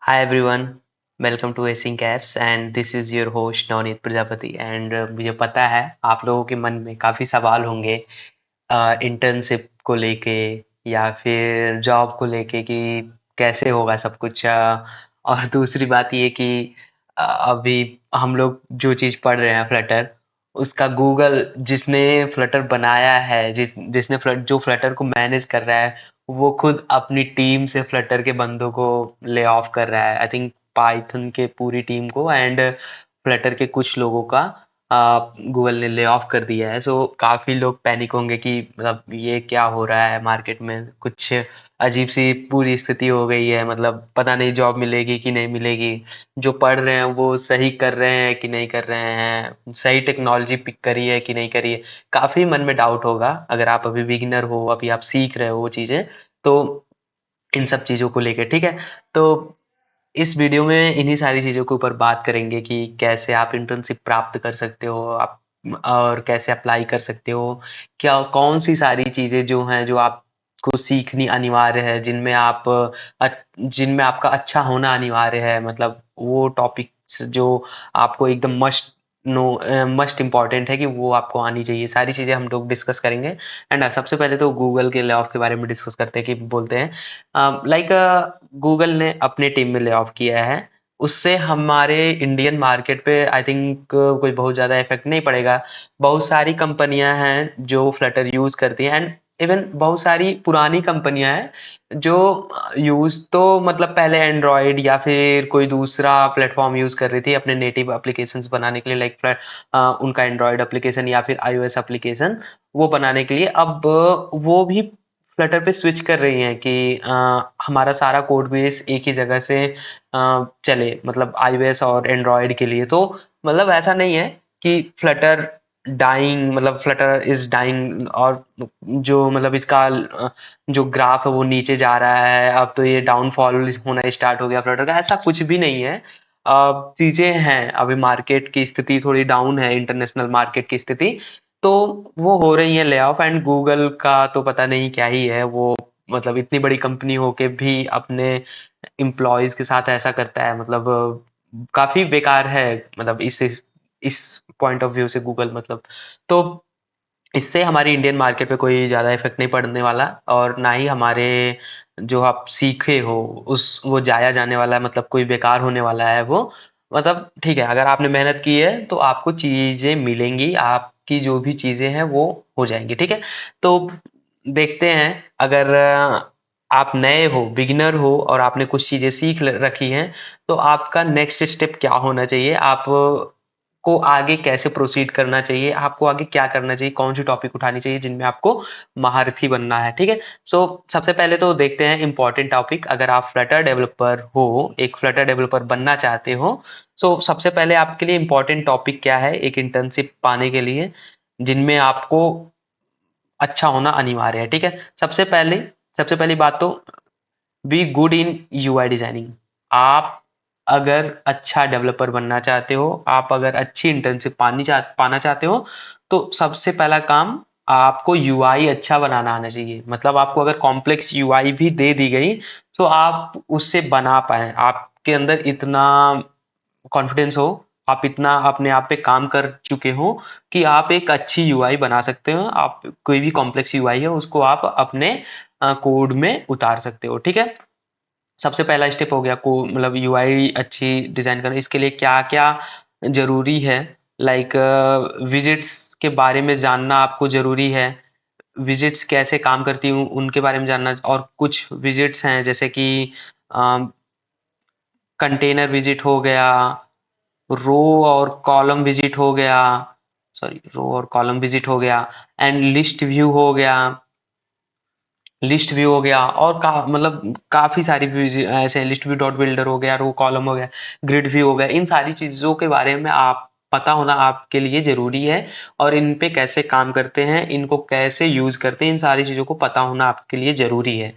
Hi everyone, welcome to Async Apps and this is your host Navneet Prajapati and मुझे पता है आप लोगों के मन में काफ़ी सवाल होंगे इंटर्नशिप को लेके या फिर जॉब को लेके कि कैसे होगा सब कुछ और दूसरी बात ये कि अभी हम लोग जो चीज़ पढ़ रहे हैं फ्लटर उसका गूगल जिसने फ्लटर बनाया है जिसने जो फ्लटर को मैनेज कर रहा है वो खुद अपनी टीम से फ्लटर के बंदों को ले ऑफ कर रहा है आई थिंक पाइथन के पूरी टीम को एंड फ्लटर के कुछ लोगों का गूगल ने ले ऑफ कर दिया है सो काफ़ी लोग पैनिक होंगे कि मतलब ये क्या हो रहा है मार्केट में कुछ अजीब सी पूरी स्थिति हो गई है मतलब पता नहीं जॉब मिलेगी कि नहीं मिलेगी जो पढ़ रहे हैं वो सही कर रहे हैं कि नहीं कर रहे हैं सही टेक्नोलॉजी पिक करी है कि नहीं करी है काफ़ी मन में डाउट होगा अगर आप अभी बिगिनर हो अभी आप सीख रहे हो वो चीज़ें तो इन सब चीज़ों को लेकर ठीक है तो इस वीडियो में इन्हीं सारी चीज़ों के ऊपर बात करेंगे कि कैसे आप इंटर्नशिप प्राप्त कर सकते हो आप और कैसे अप्लाई कर सकते हो क्या कौन सी सारी चीज़ें जो हैं जो आपको सीखनी अनिवार्य है जिनमें आपका अच्छा होना अनिवार्य है मतलब वो टॉपिक्स जो आपको एकदम मस्ट इम्पॉर्टेंट है कि वो आपको आनी चाहिए सारी चीज़ें हम लोग डिस्कस करेंगे एंड सबसे पहले तो गूगल के ले ऑफ के बारे में डिस्कस करते हैं कि बोलते हैं लाइक गूगल ने अपने टीम में ले ऑफ किया है उससे हमारे इंडियन मार्केट पे आई थिंक कोई बहुत ज़्यादा इफेक्ट नहीं पड़ेगा बहुत सारी कंपनियां हैं जो फ्लटर यूज़ करती हैं एंड इवन बहुत सारी पुरानी कंपनियां हैं जो यूज़ तो मतलब पहले एंड्रॉयड या फिर कोई दूसरा प्लेटफॉर्म यूज़ कर रही थी अपने नेटिव एप्लीकेशंस बनाने के लिए लाइक उनका एंड्रॉयड एप्लीकेशन या फिर आईओएस एप्लीकेशन वो बनाने के लिए अब वो भी फ्लटर पे स्विच कर रही हैं कि हमारा सारा कोड बेस एक ही जगह से चले मतलब आईओएस और एंड्रॉयड के लिए तो मतलब ऐसा नहीं है कि फ्लटर डाइंग मतलब फ्लटर इज डाइंग और जो मतलब इसका जो ग्राफ है वो नीचे जा रहा है अब तो ये डाउनफॉल होना स्टार्ट हो गया फ्लटर का ऐसा कुछ भी नहीं है चीजें हैं अभी मार्केट की स्थिति थोड़ी डाउन है इंटरनेशनल मार्केट की स्थिति तो वो हो रही है ले ऑफ एंड गूगल का तो पता नहीं क्या ही है वो मतलब इतनी बड़ी कंपनी होके भी अपने एम्प्लॉयज के साथ ऐसा करता है मतलब काफी बेकार है मतलब इस पॉइंट ऑफ व्यू से गूगल मतलब तो इससे हमारी इंडियन मार्केट पे कोई ज़्यादा इफेक्ट नहीं पड़ने वाला और ना ही हमारे जो आप सीखे हो उस वो जाया जाने वाला है मतलब कोई बेकार होने वाला है वो मतलब ठीक है अगर आपने मेहनत की है तो आपको चीज़ें मिलेंगी आपकी जो भी चीज़ें हैं वो हो जाएंगी ठीक है तो देखते हैं अगर आप नए हो बिगिनर हो और आपने कुछ चीज़ें रखी हैं तो आपका नेक्स्ट स्टेप क्या होना चाहिए आप को आगे कैसे प्रोसीड करना चाहिए आपको आगे क्या करना चाहिए कौन सी टॉपिक उठानी चाहिए जिनमें आपको महारथी बनना है ठीक है सो सबसे पहले तो देखते हैं इंपॉर्टेंट टॉपिक अगर आप फ्लटर डेवलपर हो एक फ्लटर डेवलपर बनना चाहते हो सो सबसे पहले आपके लिए इंपॉर्टेंट टॉपिक क्या है एक इंटर्नशिप पाने के लिए जिनमें आपको अच्छा होना अनिवार्य है ठीक है सबसे पहली बात तो be good in UI designing आप अगर अच्छा डेवलपर बनना चाहते हो आप अगर अच्छी इंटर्नशिप पाना चाहते हो तो सबसे पहला काम आपको यूआई अच्छा बनाना आना चाहिए मतलब आपको अगर कॉम्प्लेक्स यूआई भी दे दी गई तो आप उससे बना पाए आपके अंदर इतना कॉन्फिडेंस हो आप इतना अपने आप पे काम कर चुके हो कि आप एक अच्छी यूआई बना सकते हो आप कोई भी कॉम्प्लेक्स यूआई है उसको आप अपने कोड में उतार सकते हो ठीक है सबसे पहला स्टेप हो गया को मतलब यूआई अच्छी डिजाइन करना इसके लिए क्या क्या जरूरी है लाइक विजिट्स के बारे में जानना आपको जरूरी है विजिट्स कैसे काम करती हूँ उनके बारे में जानना और कुछ विजिट्स हैं जैसे कि कंटेनर विजिट हो गया रो और कॉलम विजिट हो गया सॉरी रो और कॉलम विजिट हो गया एंड लिस्ट व्यू हो गया और मतलब काफी सारी ऐसे लिस्ट व्यू डॉट बिल्डर हो गया रो कॉलम हो गया ग्रिड व्यू हो गया इन सारी चीजों के बारे में आप पता होना आपके लिए जरूरी है और इन पे कैसे काम करते हैं इनको कैसे यूज करते हैं इन सारी चीजों को पता होना आपके लिए जरूरी है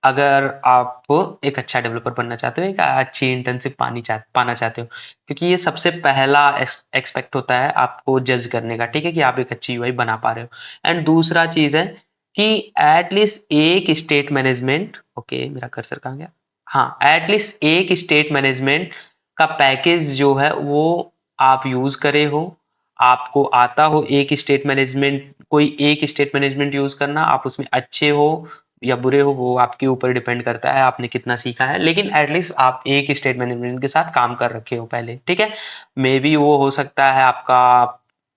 अगर आप एक अच्छा डेवलपर बनना चाहते हो एक अच्छी इंटर्नशिप पाना चाहते हो क्योंकि ये सबसे पहला एक्सपेक्ट होता है आपको जज करने का ठीक है कि आप एक अच्छी यूआई बना पा रहे हो एंड दूसरा चीज है कि एटलीस्ट एक स्टेट मैनेजमेंट ओके मेरा कर्सर कहाँ गया हाँ, एटलीस्ट एक स्टेट मैनेजमेंट का पैकेज जो है वो आप यूज़ करे हो, आपको आता हो एक स्टेट मैनेजमेंट, कोई एक स्टेट मैनेजमेंट यूज़ करना, आप उसमें अच्छे हो या बुरे हो वो आपके ऊपर डिपेंड करता है, आपने कितना सीखा है, लेकिन एटलीस्ट आप एक स्टेट मैनेजमेंट के साथ काम कर रखे हो पहले, ठीक है? मे बी वो हो सकता है आपका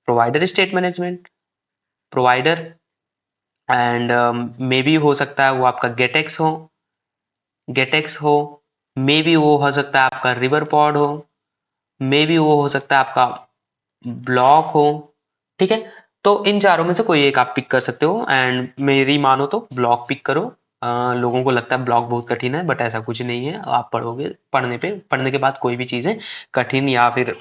provider state management, provider, and may be हो सकता है वो आपका गेटेक्स हो, गेटेक्स हो, मे बी वो हो सकता है आपका रिवर पॉड हो, मे बी वो हो सकता है आपका ब्लॉक हो, ठीक है? तो इन चारों में से कोई एक आप पिक कर सकते हो, एंड मेरी मानो तो ब्लॉक पिक करो। लोगों को लगता है ब्लॉक बहुत कठिन है, बट ऐसा कुछ नहीं है, आप पढ़ोगे, पढ़ने के बाद कोई भी चीज़ें कठिन या फिर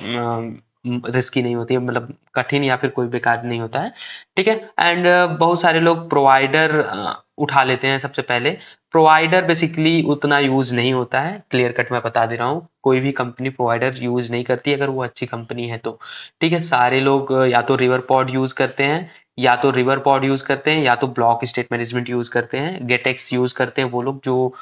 रिस्की नहीं होती है, मतलब कठिन या फिर कोई बेकार नहीं होता है, ठीक है? एंड बहुत सारे लोग प्रोवाइडर उठा लेते हैं सबसे पहले। प्रोवाइडर बेसिकली उतना यूज़ नहीं होता है, क्लियर कट मैं बता दे रहा हूँ, कोई भी कंपनी प्रोवाइडर यूज़ नहीं करती अगर वो अच्छी कंपनी है तो, ठीक है? सारे लोग या तो रिवर पॉड यूज़ करते हैं, या तो रिवर पॉड यूज़ करते हैं, या तो ब्लॉक स्टेट मैनेजमेंट यूज़ करते हैं, गेटेक्स यूज़ करते हैं वो लोग जो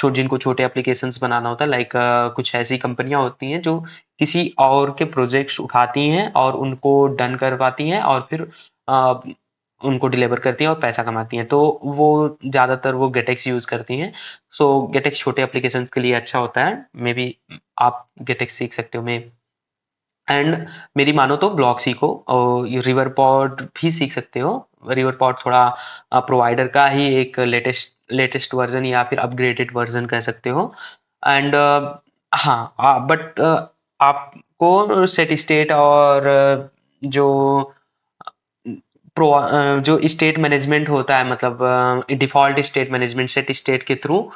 जिनको छोटे एप्लीकेशंस बनाना होता है, लाइक कुछ ऐसी कंपनियां होती हैं जो किसी और के प्रोजेक्ट्स उठाती हैं और उनको डन करवाती हैं और फिर अ, उनको डिलीवर करती हैं और पैसा कमाती हैं, तो वो ज़्यादातर वो गेटेक्स यूज़ करती हैं। सो गेटेक्स छोटे एप्लीकेशंस के लिए अच्छा होता है, मे बी आप गेटेक्स सीख सकते हो, मे एंड मेरी मानो तो ब्लॉक सीखो और ये रिवर पॉड भी सीख सकते हो। रिवर पॉड थोड़ा प्रोवाइडर का ही एक लेटेस्ट लेटेस्ट वर्जन या फिर अपग्रेडेड वर्जन कह सकते हो, एंड हाँ, बट आपको सेट स्टेट और जो जो स्टेट मैनेजमेंट होता है, मतलब default state management set state के थ्रू,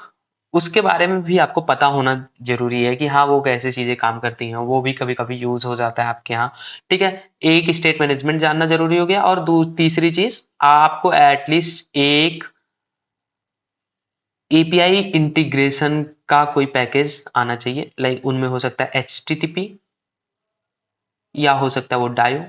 उसके बारे में भी आपको पता होना ज़रूरी है कि हाँ, वो कैसे चीज़ें काम करती हैं, वो भी कभी-कभी यूज़ हो जाता है आपके यहाँ, ठीक है? एक स्टेट मैनेजमेंट जानना ज़रूरी हो गया, और दू तीसरी चीज़, आपको एट लीस्ट एक एपीआई इंटीग्रेशन का कोई पैकेज आना चाहिए, लाइक उनमें हो सकता है एचटीटीपी या हो सकता है वो डायो,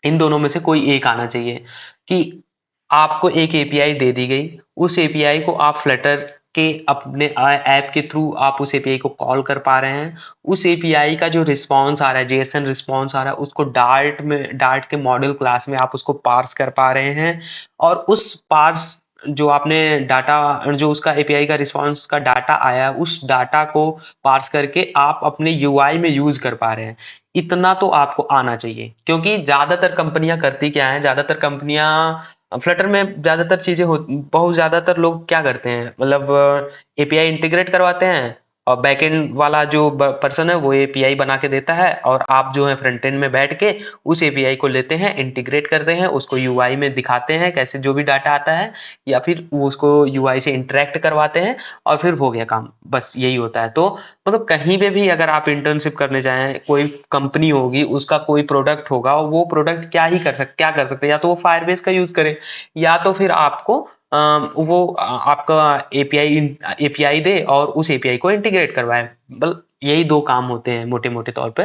इन दोनों में से कोई एक आना चाहिए कि आपको एक एपीआई दे दी गई, उस एपीआई को आप फ्लटर के अपने ऐप के थ्रू आप उस एपीआई को कॉल कर पा रहे हैं, उस एपीआई का जो रिस्पॉन्स आ रहा है, जेएसएन रिस्पॉन्स आ रहा है, उसको डार्ट के मॉडल क्लास में आप उसको पार्स कर पा रहे हैं, और उस पार्स जो आपने डाटा, जो उसका एपीआई का रिस्पॉन्स का डाटा आया, उस डाटा को पार्स करके आप अपने यूआई में यूज कर पा रहे हैं। इतना तो आपको आना चाहिए, क्योंकि ज्यादातर कंपनियां करती क्या है, ज्यादातर कंपनियां फ्लटर में ज्यादातर चीजें हो, बहुत ज्यादातर लोग क्या करते हैं, मतलब एपीआई इंटीग्रेट करवाते हैं, और बैकएंड वाला जो पर्सन है वो एपीआई बना के देता है, और आप जो है फ्रंट एंड में बैठ के उस एपीआई को लेते हैं, इंटीग्रेट करते हैं, उसको यूआई में दिखाते हैं कैसे जो भी डाटा आता है, या फिर वो उसको यूआई से इंटरेक्ट करवाते हैं, और फिर हो गया काम, बस यही होता है। तो मतलब कहीं पे भी अगर आप इंटर्नशिप करने जाएं, कोई कंपनी होगी, उसका कोई प्रोडक्ट होगा, वो प्रोडक्ट क्या कर सकते हैं, या तो वो फायरबेस का यूज करे, या तो फिर आपको वो आपका एपीआई एपीआई दे और उस एपीआई को इंटीग्रेट करवाए, बल यही दो काम होते हैं मोटे मोटे तौर पे।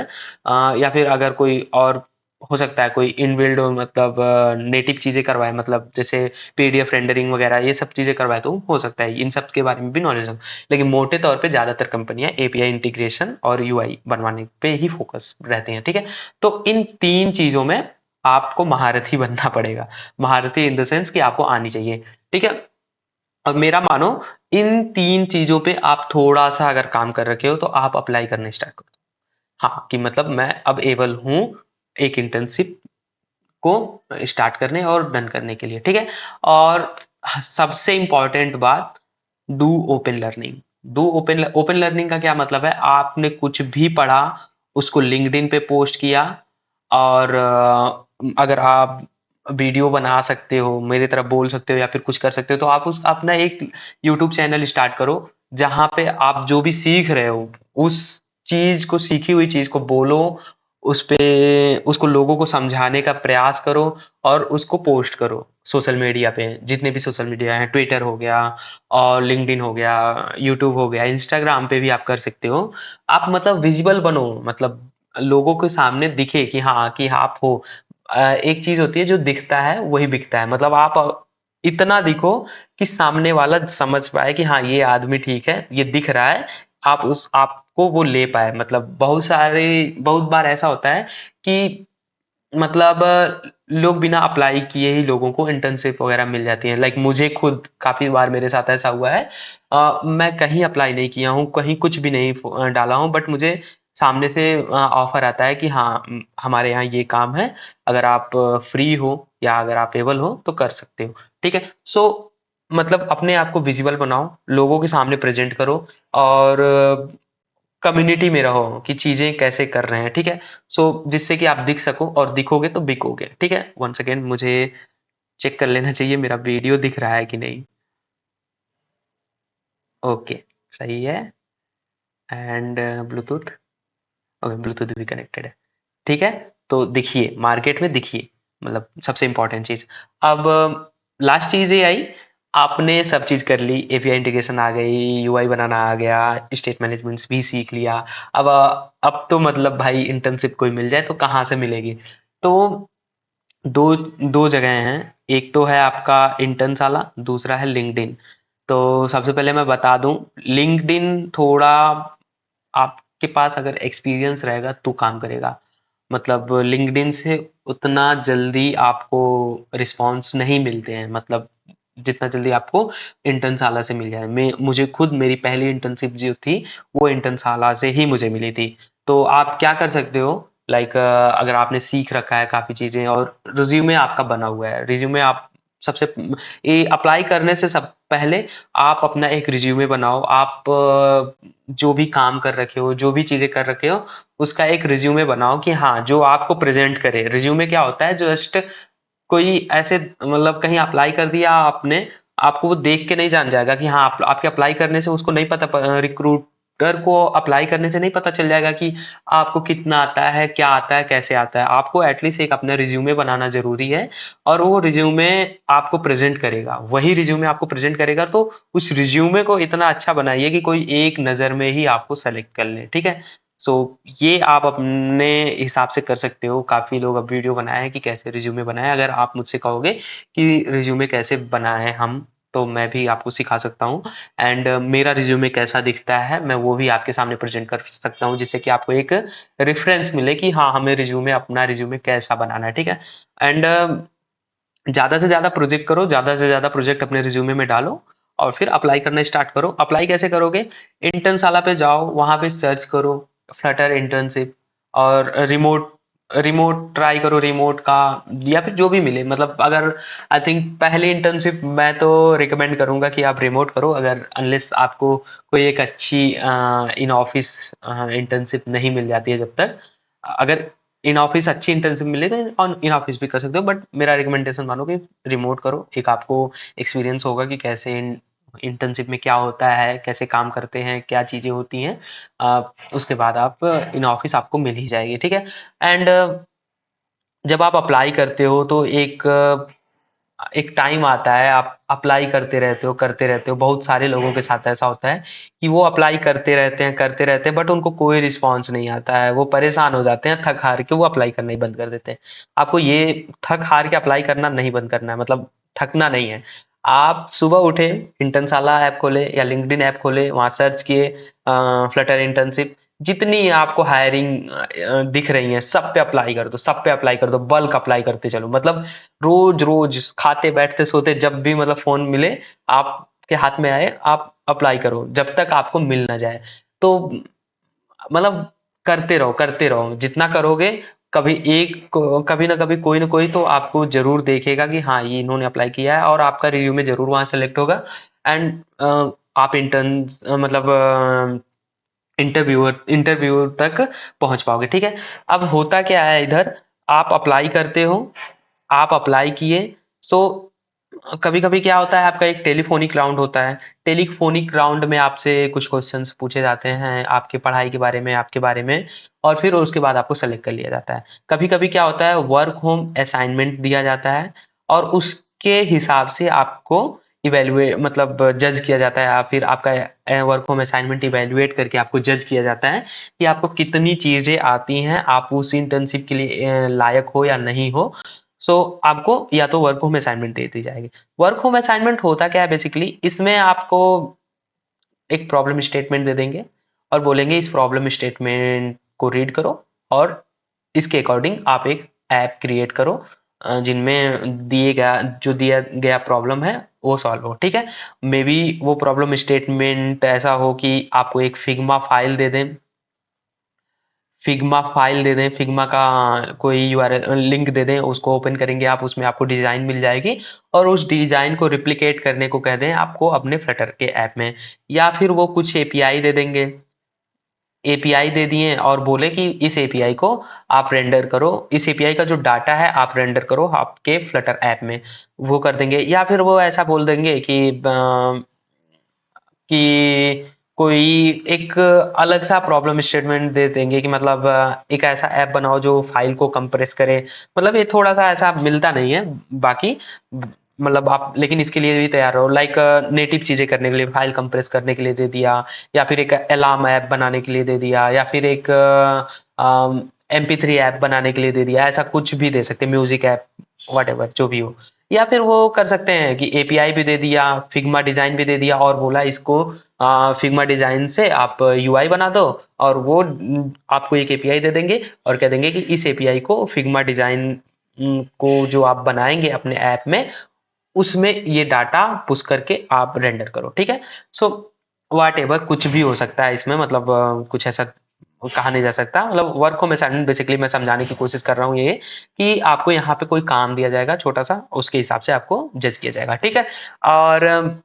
या फिर अगर कोई और हो सकता है कोई इनबिल्ड, मतलब नेटिव चीजें करवाए, मतलब जैसे पीडीएफ रेंडरिंग वगैरह, ये सब चीजें करवाए तो हो सकता है इन सब के बारे में भी नॉलेज हो, लेकिन मोटे तौर पे ज्यादातर कंपनियां एपीआई इंटीग्रेशन और यूआई बनवाने पे ही फोकस रहते हैं, ठीक है? तो इन तीन चीजों में आपको महारथी बनना पड़ेगा, महारथी इन द सेंस कि आपको आनी चाहिए, ठीक है? अब मेरा मानो, इन तीन चीजों पे आप थोड़ा सा अगर काम कर रखे हो तो आप अप्लाई करने स्टार्ट करो, हाँ, कि मतलब मैं अब एबल हूँ एक इंटर्नशिप को स्टार्ट करने और डन करने के लिए, ठीक है? और सबसे इंपॉर्टेंट बात, do open learning. Do open open learning का क्या मतलब है, आपने कुछ भी पढ़ा उसको लिंक्डइन पे पोस्ट किया, और अगर आप वीडियो बना सकते हो, मेरी तरह बोल सकते हो या फिर कुछ कर सकते हो, तो आप उस अपना एक यूट्यूब चैनल स्टार्ट करो, जहाँ पे आप जो भी सीख रहे हो उस चीज को, सीखी हुई चीज को बोलो, उस पे उसको लोगों को समझाने का प्रयास करो, और उसको पोस्ट करो सोशल मीडिया पे, जितने भी सोशल मीडिया हैं, ट्विटर हो गया, और लिंक्डइन हो गया, यूट्यूब हो गया, इंस्टाग्राम पे भी आप कर सकते हो। आप मतलब विजिबल बनो, मतलब लोगों के सामने दिखे कि हाँ आप हो। एक चीज होती है जो दिखता है वही बिकता है, मतलब आप इतना दिखो कि सामने वाला समझ पाए कि हाँ, ये आदमी ठीक है, ये दिख रहा है, आपको वो ले पाए। मतलब बहुत बार ऐसा होता है कि मतलब लोग बिना अप्लाई किए ही लोगों को इंटर्नशिप वगैरह मिल जाती है। लाइक मुझे खुद काफ़ी बार मेरे साथ ऐसा हुआ है। मैं कहीं अप्लाई नहीं किया हूँ, कहीं कुछ भी नहीं डाला हूँ, बट मुझे सामने से ऑफर आता है कि हाँ, हमारे यहाँ ये काम है, अगर आप फ्री हो या अगर आप एबल हो तो कर सकते हो। ठीक है, सो मतलब अपने आप को विजिबल बनाओ, लोगों के सामने प्रेजेंट करो, और कम्युनिटी में रहो कि चीजें कैसे कर रहे हैं। ठीक है, सो जिससे कि आप दिख सको, और दिखोगे तो बिकोगे। ठीक है, वंस अगेन मुझे चेक कर लेना चाहिए मेरा वीडियो दिख रहा है कि नहीं। ओके, सही है। एंड ब्लूटूथ, ओके, ब्लूटूथ भी कनेक्टेड है। ठीक है, तो दिखिए, मार्केट में दिखिए, मतलब सबसे इंपॉर्टेंट चीज। अब लास्ट चीज ये आई, आपने सब चीज कर ली, एपीआई इंटीग्रेशन आ गई, यूआई बनाना आ गया, स्टेट मैनेजमेंट भी सीख लिया। अब तो मतलब भाई इंटर्नशिप कोई मिल जाए तो कहाँ से मिलेगी। तो दो दो जगह हैं, एक तो है आपका इंटर्नशाला, दूसरा है लिंक्डइन। तो सबसे पहले मैं बता दूं, लिंक्डइन थोड़ा, आपके पास अगर एक्सपीरियंस रहेगा तो काम करेगा। मतलब लिंक्डइन से उतना जल्दी आपको रिस्पॉन्स नहीं मिलते हैं, मतलब जितना जल्दी आपको इंटर्नशाला से मिल जाए। मुझे खुद मेरी पहली इंटर्नशिप जो थी, वो इंटर्नशाला से ही मुझे मिली थी। तो आप क्या कर सकते हो, लाइक अगर आपने सीख रखा है काफ़ी चीज़ें और रिज्यूमे आपका बना हुआ है, रिज्यूमे आप सबसे ये अप्लाई करने से सब पहले आप अपना एक रिज्यूमे बनाओ। आप जो भी काम कर रखे हो, जो भी चीज़ें कर रखे हो, उसका एक रिज्यूमे बनाओ कि हाँ, जो आपको प्रेजेंट करे। रिज्यूमे क्या होता है, जस्ट कोई ऐसे मतलब कहीं अप्लाई कर दिया आपने, आपको वो देख के नहीं जान जाएगा कि हाँ, आपके अप्लाई करने से उसको नहीं पता, रिक्रूटर को अप्लाई करने से नहीं पता चल जाएगा कि आपको कितना आता है, क्या आता है, कैसे आता है। आपको एटलीस्ट एक अपना रिज्यूमे बनाना जरूरी है, और वो रिज्यूमे आपको प्रेजेंट करेगा, वही रिज्यूमे आपको प्रेजेंट करेगा। तो उस रिज्यूमे को इतना अच्छा बनाइए कि कोई एक नज़र में ही आपको सेलेक्ट कर ले। ठीक है, सो ये आप अपने हिसाब से कर सकते हो। काफ़ी लोग अब वीडियो बनाए हैं कि कैसे रिज्यूमे बनाएं। अगर आप मुझसे कहोगे कि रिज्यूमे कैसे बनाएं हम, तो मैं भी आपको सिखा सकता हूँ। एंड मेरा रिज्यूमे कैसा दिखता है, मैं वो भी आपके सामने प्रेजेंट कर सकता हूँ, जिससे कि आपको एक रेफरेंस मिले कि हाँ, हमें रिज्यूमे, अपना रिज्यूमे कैसा बनाना है। ठीक है, एंड ज़्यादा से ज़्यादा प्रोजेक्ट करो, ज़्यादा से ज़्यादा प्रोजेक्ट अपने रिज्यूमे में डालो, और फिर अप्लाई करना स्टार्ट करो। अप्लाई कैसे करोगे, इंटर्नशाला पे जाओ, वहाँ पे सर्च करो फ्लटर इंटर्नशिप, और रिमोट रिमोट ट्राई करो, रिमोट का, या फिर जो भी मिले। मतलब अगर, आई थिंक पहले इंटर्नशिप मैं तो रिकमेंड करूंगा कि आप रिमोट करो, अगर अनलेस आपको कोई एक अच्छी इन ऑफिस इंटर्नशिप नहीं मिल जाती है जब तक। अगर इन ऑफिस अच्छी इंटर्नशिप मिले तो ऑन इन ऑफिस भी कर सकते हो, बट मेरा रिकमेंडेशन मानो कि रिमोट करो। एक आपको एक्सपीरियंस होगा कि कैसे इंटर्नशिप में क्या होता है, कैसे काम करते हैं, क्या चीज़ें होती हैं। उसके बाद आप इन ऑफिस आपको मिल ही जाएगी। ठीक है, एंड जब आप अप्लाई करते हो तो एक टाइम आता है, आप अप्लाई करते रहते हो। बहुत सारे लोगों के साथ ऐसा होता है कि वो अप्लाई करते रहते हैं, बट उनको कोई रिस्पॉन्स नहीं आता है। वो परेशान हो जाते हैं, थक हार के वो अप्लाई करना ही बंद कर देते हैं। आपको ये थक हार के अप्लाई करना नहीं बंद करना है, मतलब थकना नहीं है। आप सुबह उठे, इंटर्नशाला ऐप खोले या लिंक्डइन ऐप खोले, वहाँ सर्च किए फ्लटर इंटर्नशिप, जितनी आपको हायरिंग दिख रही है, सब पे अप्लाई कर दो, सब पे अप्लाई कर दो, बल्क अप्लाई करते चलो। मतलब रोज रोज खाते बैठते सोते जब भी मतलब फोन मिले, आपके हाथ में आए, आप अप्लाई करो जब तक आपको मिल ना जाए। तो मतलब करते रहो, जितना करोगे, कभी ना कभी कोई ना कोई तो आपको जरूर देखेगा कि हाँ, ये इन्होंने अप्लाई किया है, और आपका रिव्यू जरूर वहां सेलेक्ट होगा। एंड आप मतलब इंटरव्यू तक पहुंच पाओगे। ठीक है, अब होता क्या है इधर, आप अप्लाई करते हो, आप अप्लाई किए, सो कभी कभी क्या होता है, आपका एक टेलीफोनिक राउंड होता है। टेलीफोनिक राउंड में आपसे कुछ क्वेश्चंस पूछे जाते हैं, आपके पढ़ाई के बारे में, आपके बारे में, और फिर उसके बाद आपको सेलेक्ट कर लिया जाता है। कभी कभी क्या होता है, वर्क होम असाइनमेंट दिया जाता है, और उसके हिसाब से आपको इवेलुएट, मतलब जज किया जाता है, या फिर आपका वर्क होम असाइनमेंट इवेलुएट करके आपको जज किया जाता है कि आपको कितनी चीज़ें आती हैं, आप उस इंटर्नशिप के लिए लायक हो या नहीं हो। सो आपको या तो वर्क होम असाइनमेंट दे दी जाएगी। वर्क होम असाइनमेंट होता क्या है बेसिकली, इसमें आपको एक प्रॉब्लम स्टेटमेंट दे देंगे और बोलेंगे इस प्रॉब्लम स्टेटमेंट को रीड करो और इसके अकॉर्डिंग आप एक ऐप क्रिएट करो जिनमें दिया गया प्रॉब्लम है वो सॉल्व हो, ठीक है। मे बी वो प्रॉब्लम स्टेटमेंट ऐसा हो कि आपको एक फिग्मा का कोई यूआरएल लिंक दे दें, उसको ओपन करेंगे आप, उसमें आपको डिज़ाइन मिल जाएगी और उस डिज़ाइन को रिप्लिकेट करने को कह दें आपको अपने फ्लटर के ऐप में, या फिर वो कुछ एपीआई दे देंगे, एपीआई दे दिए और बोले कि इस एपीआई को आप रेंडर करो, इस एपीआई का जो डाटा है आप रेंडर करो आपके फ्लटर ऐप में, वो कर देंगे। या फिर वो ऐसा बोल देंगे कि कोई एक अलग सा प्रॉब्लम स्टेटमेंट दे देंगे कि मतलब एक ऐसा ऐप बनाओ जो फाइल को कंप्रेस करे। मतलब ये थोड़ा सा ऐसा मिलता नहीं है बाकी, मतलब आप लेकिन इसके लिए भी तैयार रहो, लाइक नेटिव चीजें करने के लिए फाइल कंप्रेस करने के लिए दे दिया, या फिर एक अलार्म ऐप बनाने के लिए दे दिया, या फिर एक MP3 ऐप बनाने के लिए दे दिया, ऐसा कुछ भी दे सकते हैं, म्यूजिक ऐप, वट जो भी हो। या फिर वो कर सकते हैं कि एपीआई भी दे दिया, फिग्मा डिजाइन भी दे दिया और बोला इसको फिग्मा डिजाइन से आप यूआई बना दो, और वो आपको एक एपीआई दे देंगे और कह देंगे कि इस एपीआई को फिग्मा डिजाइन को जो आप बनाएंगे अपने ऐप में उसमें ये डाटा पुश करके आप रेंडर करो, ठीक है। सो वाट एवर कुछ भी हो सकता है इसमें, मतलब कुछ ऐसा कहा नहीं जा सकता। मतलब वर्क होम असाइनमेंट बेसिकली मैं समझाने की कोशिश कर रहा हूँ ये कि आपको यहाँ पे कोई काम दिया जाएगा छोटा सा, उसके हिसाब से आपको जज किया जाएगा, ठीक है। और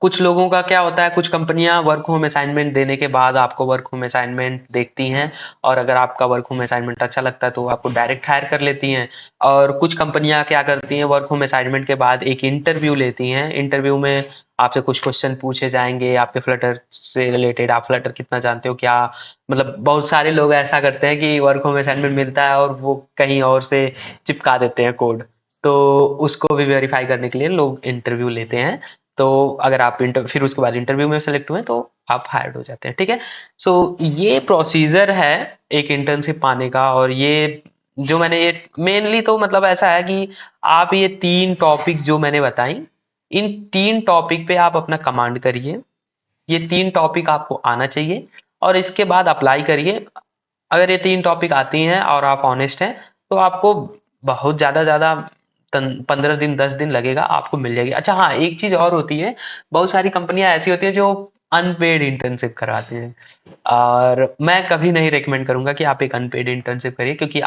कुछ लोगों का क्या होता है, कुछ कंपनियां वर्क होम असाइनमेंट देने के बाद आपको वर्क होम असाइनमेंट देखती हैं और अगर आपका वर्क होम असाइनमेंट अच्छा लगता है तो आपको डायरेक्ट हायर कर लेती हैं। और कुछ कंपनियां क्या करती हैं, वर्क होम असाइनमेंट के बाद एक इंटरव्यू लेती हैं। इंटरव्यू में आपसे कुछ क्वेश्चन पूछे जाएंगे आपके फ्लटर से रिलेटेड, आप फ्लटर कितना जानते हो क्या, मतलब बहुत सारे लोग ऐसा करते हैं कि वर्क होम असाइनमेंट मिलता है और वो कहीं और से चिपका देते हैं कोड, तो उसको भी वेरीफाई करने के लिए लोग इंटरव्यू लेते हैं। तो अगर आप फिर उसके बाद इंटरव्यू में सेलेक्ट हुए तो आप हायर्ड हो जाते हैं, ठीक है। सो ये प्रोसीजर है एक इंटर्नशिप पाने का। और ये जो मैंने ये मेनली तो मतलब ऐसा है कि आप ये 3 टॉपिक जो मैंने बताई, इन 3 टॉपिक पे आप अपना कमांड करिए, ये 3 टॉपिक आपको आना चाहिए और इसके बाद अप्लाई करिए। अगर ये 3 टॉपिक आती हैं और आप ऑनेस्ट हैं तो आपको बहुत ज़्यादा 15 दिन 10 दिन लगेगा, आपको मिल जाएगी। अच्छा हाँ, एक चीज़ और होती है, बहुत सारी कंपनियां ऐसी होती हैं जो अनपेड इंटर्नशिप करवाती हैं, और मैं कभी नहीं रिकमेंड करूंगा कि आप एक अनपेड इंटर्नशिप करिए, क्योंकि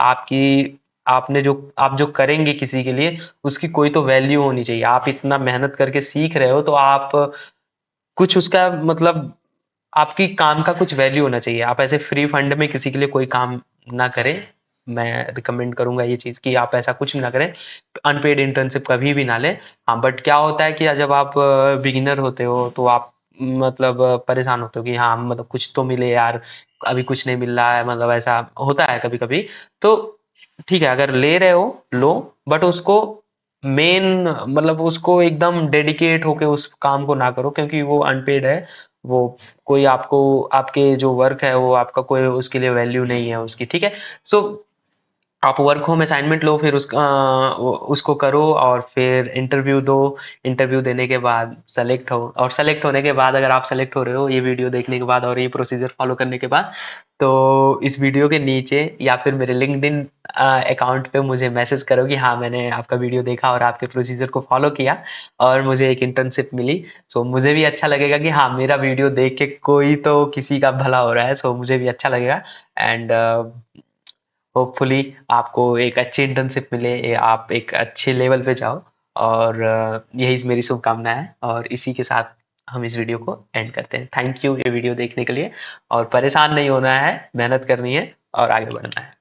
आप जो करेंगे किसी के लिए उसकी कोई तो वैल्यू होनी चाहिए। आप इतना मेहनत करके सीख रहे हो तो आप कुछ उसका मतलब आपकी काम का कुछ वैल्यू होना चाहिए। आप ऐसे फ्री फंड में किसी के लिए कोई काम ना करें, मैं रिकमेंड करूंगा ये चीज़ कि आप ऐसा कुछ ना करें, अनपेड इंटर्नशिप कभी भी ना लें। हाँ, बट क्या होता है कि जब आप बिगिनर होते हो तो आप मतलब परेशान होते हो कि हाँ मतलब कुछ तो मिले यार, अभी कुछ नहीं मिल रहा है, मतलब ऐसा होता है कभी कभी। तो ठीक है, अगर ले रहे हो लो, बट उसको मेन मतलब उसको एकदम डेडिकेट होके उस काम को ना करो, क्योंकि वो अनपेड है। वो कोई आपको आपके जो वर्क है वो आपका कोई उसके लिए वैल्यू नहीं है उसकी, ठीक है। सो आप वर्क होम असाइनमेंट लो, फिर उसको करो और फिर इंटरव्यू दो। इंटरव्यू देने के बाद सेलेक्ट हो, और सेलेक्ट होने के बाद अगर आप सेलेक्ट हो रहे हो ये वीडियो देखने के बाद और ये प्रोसीजर फॉलो करने के बाद, तो इस वीडियो के नीचे या फिर मेरे लिंक्डइन अकाउंट पे मुझे मैसेज करो कि हाँ मैंने आपका वीडियो देखा और आपके प्रोसीजर को फॉलो किया और मुझे एक इंटर्नशिप मिली। सो मुझे भी अच्छा लगेगा कि हाँ मेरा वीडियो देख के कोई तो किसी का भला हो रहा है, सो मुझे भी अच्छा लगेगा। एंड होपफुली आपको एक अच्छी इंटर्नशिप मिले, आप एक अच्छे लेवल पे जाओ, और यही मेरी शुभकामना है। और इसी के साथ हम इस वीडियो को एंड करते हैं। थैंक यू ये वीडियो देखने के लिए, और परेशान नहीं होना है, मेहनत करनी है और आगे बढ़ना है।